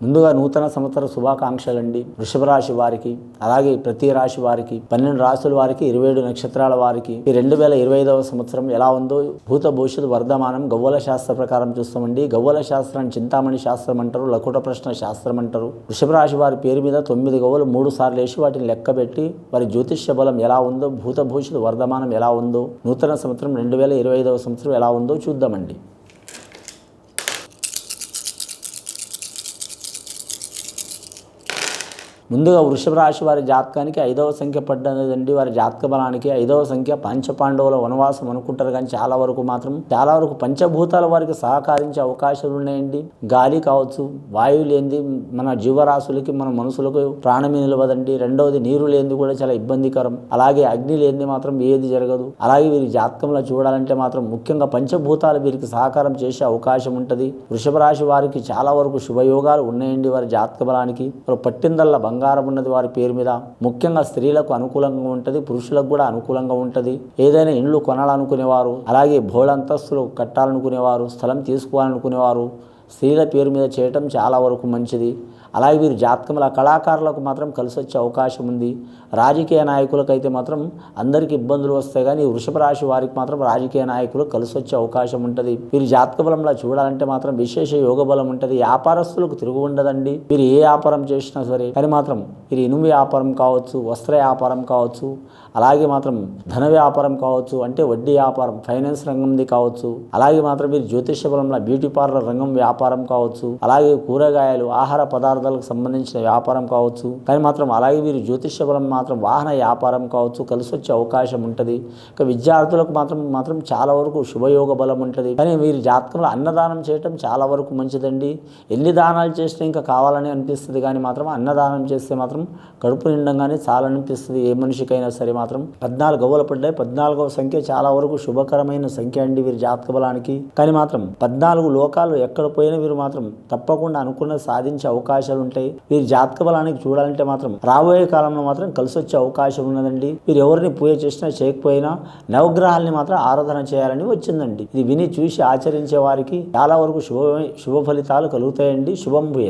ముందుగా నూతన సంవత్సర శుభాకాంక్షలండి వృషభ రాశి వారికి, అలాగే ప్రతి రాశి వారికి, 12 రాశుల వారికి, 27 నక్షత్రాల వారికి ఈ 2025వ సంవత్సరం ఎలా ఉందో భూత భవిష్యత్తు వర్ధమానం గవ్వల శాస్త్ర ప్రకారం చూస్తామండి. గవ్వల శాస్త్రాన్ని చింతామణి శాస్త్రం అంటారు, లకుట ప్రశ్న శాస్త్రం అంటారు. వృషభ రాశి వారి పేరు మీద 9 గవ్వలు 3 సార్లు వేసి వాటిని లెక్కబెట్టి వారి జ్యోతిష్య బలం ఎలా ఉందో, భూత భవిష్యత్తు వర్ధమానం ఎలా ఉందో, నూతన సంవత్సరం 2025వ సంవత్సరం ఎలా ఉందో చూద్దామండి. ముందుగా వృషభ రాశి వారి జాతకానికి 5వ సంఖ్య పడ్డదండి. వారి జాతక బలానికి 5వ సంఖ్య పంచపాండవుల వనవాసం అనుకుంటారు, కానీ చాలా వరకు పంచభూతాల వారికి సహకరించే అవకాశాలు ఉన్నాయండి. గాలి కావచ్చు, వాయువు లేనిది మన జీవరాశులకి, మన మనుషులకు ప్రాణమే నిలవదండి. రెండవది నీరు లేనిది కూడా చాలా ఇబ్బందికరం. అలాగే అగ్ని లేనిది మాత్రం ఏది జరగదు. అలాగే వీరి జాతకంలో చూడాలంటే మాత్రం ముఖ్యంగా పంచభూతాలు వీరికి సహకారం చేసే అవకాశం ఉంటుంది. వృషభ రాశి వారికి చాలా వరకు శుభయోగాలు ఉన్నాయండి. వారి జాతక బలానికి పట్టిందల్లా బంగారం ఉన్నది వారి పేరు మీద. ముఖ్యంగా స్త్రీలకు అనుకూలంగా ఉంటుంది, పురుషులకు కూడా అనుకూలంగా ఉంటుంది. ఏదైనా ఇండ్లు కొనాలనుకునేవారు, అలాగే బోళంతస్తులు కట్టాలనుకునేవారు, స్థలం తీసుకోవాలనుకునేవారు స్త్రీల పేరు మీద చేయటం చాలా వరకు మంచిది. అలాగే వీరు జాతకంలో కళాకారులకు మాత్రం కలిసి వచ్చే అవకాశం ఉంది. రాజకీయ నాయకులకైతే మాత్రం అందరికీ ఇబ్బందులు వస్తాయి, కానీ వృషభ రాశి వారికి మాత్రం రాజకీయ నాయకులు కలిసి వచ్చే అవకాశం ఉంటుంది. వీరి జాతక బలంలో చూడాలంటే మాత్రం విశేష యోగ బలం ఉంటుంది. వ్యాపారస్తులకు తిరుగు ఉండదండి. వీరు ఏ వ్యాపారం చేసినా సరే, కానీ మాత్రం వీరు ఇనుము వ్యాపారం కావచ్చు, వస్త్ర వ్యాపారం కావచ్చు, అలాగే మాత్రం ధన వ్యాపారం కావచ్చు, అంటే వడ్డీ వ్యాపారం, ఫైనాన్స్ రంగంది కావచ్చు, అలాగే మాత్రం వీరు జ్యోతిష్య బలంలో బ్యూటీ పార్లర్ రంగం వ్యాపారం కావచ్చు, అలాగే కూరగాయలు, ఆహార పదార్థాలకు సంబంధించిన వ్యాపారం కావచ్చు, కానీ మాత్రం అలాగే వీరు జ్యోతిష్య బలం మాత్రం వాహన వ్యాపారం కావచ్చు కలిసి వచ్చే అవకాశం ఉంటుంది. ఇక విద్యార్థులకు మాత్రం చాలా వరకు శుభయోగ బలం ఉంటుంది. కానీ వీరి జాతకంలో అన్నదానం చేయటం చాలా వరకు మంచిదండి. ఎన్ని దానాలు చేసినా ఇంకా కావాలని అనిపిస్తుంది, కానీ మాత్రం అన్నదానం చేస్తే మాత్రం కడుపు నిండంగానే చాలా అనిపిస్తుంది ఏ మనిషికైనా సరే. మాత్రం 14 గవ్వలు పడ్డాయి. 14వ సంఖ్య చాలా వరకు శుభకరమైన సంఖ్య అండి వీరి జాతక బలానికి. కానీ మాత్రం 14 లోకాలు ఎక్కడ పోయినా వీరు మాత్రం తప్పకుండా అనుకున్నది సాధించే అవకాశాలు ఉంటాయి. వీరి జాతక బలానికి చూడాలంటే మాత్రం రాబోయే కాలంలో మాత్రం కలిసి వచ్చే అవకాశం ఉన్నదండి. వీరు ఎవరిని పూజ చేసినా చేయకపోయినా నవగ్రహాలని మాత్రం ఆరాధన చేయాలని వచ్చిందండి. ఇది విని చూసి ఆచరించే వారికి చాలా వరకు శుభ ఫలితాలు కలుగుతాయండి. శుభం భూయ.